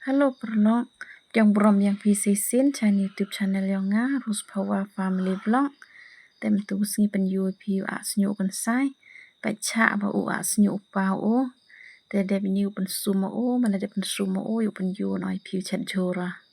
Halo perno, yang brom yang visisin channel YouTube channel yang nga Rus Power Family Vlog. Tem tu singi pen yu piu as nyu Kynsai. Pai cha ba u as nyu pa o. Te de nyu pen sumo o, mana de pen sumo o yu pen yu noi piu chat jora.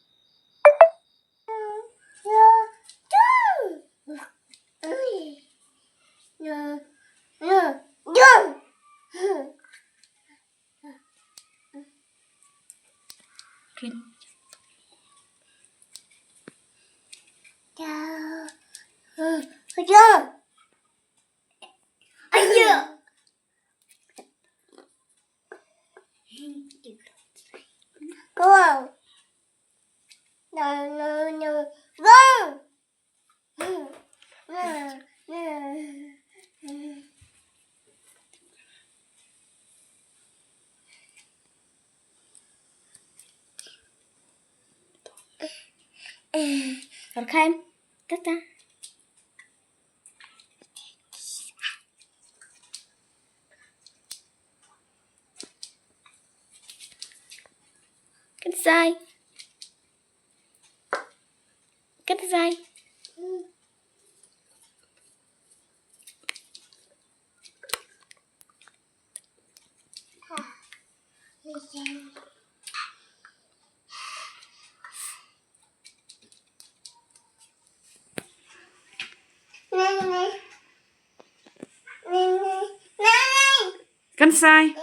Go. No, no, no. Go. Terkain, kata. Kynsai. Kynsai. Kynsai.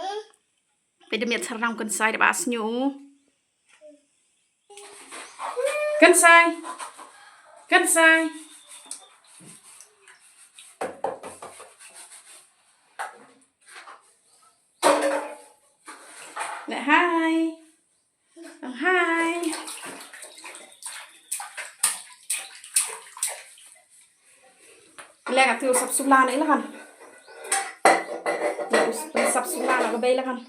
Bây giờ sarang Kynsai để bas nyu. Kynsai. Kynsai. Nè hai. Hai. Lẹ cả thứ sắp sụp la đấy là con. Sắp sụp la là cái bây là con.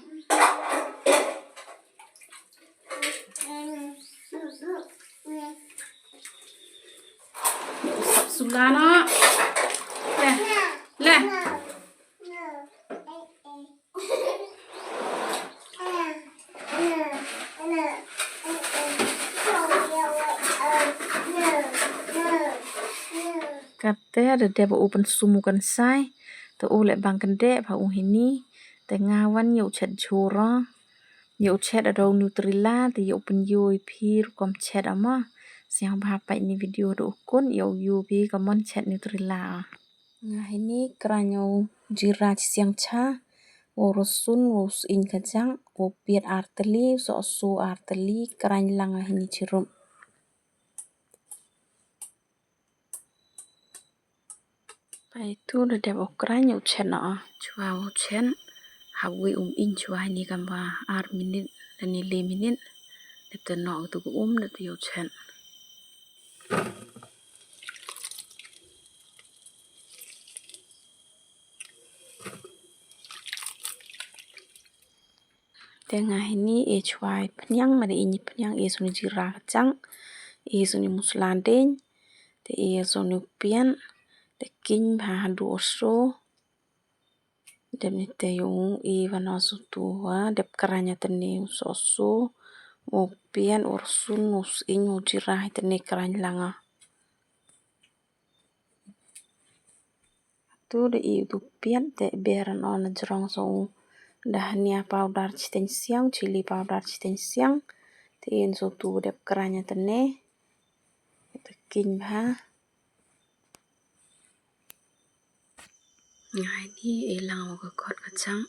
Sắp sụp la nó. Lẹ. Lẹ. Kate ada dia ba open sumu Kynsai. To ole bang kende ba hini. Te ngawan yau chat jora. Yau chat ada Nutrila. Te yau pen yui pir kom chat ama. Siang ba pa ini video do ukun yau yubi komon chat Nutrila. Nah ini keranyo jirach siang cha. Urusun urus in kajang. Upir arteli. So arteli. Kerany lang ini cirum. Itu udah dia okran yau chen na chua chen hawi in chua ni kamba ar minit dan ni 5 minit dep no tu dep yau chen tengah ini chua penyang mari ini penyang suni jira kacang suni muslandeng te suni pian te king ba handu oso demi te yung vana sutua dep karanya teni sosu pian ursun us ingu jirah teni karanya langa tu de tu pian te beran on jerong so dahnia powder chitin siang chili powder chitin siang te so tu dep karanya teni te king ba ngai ni elang ko kot kacang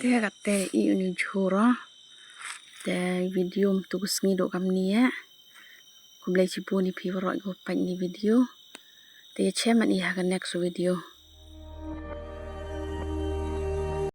Te kate I uni jura. Te video tugus ngido kam nia. Ku blai cipu ni pi warok ko pan ni video. Te chem an I ha next video.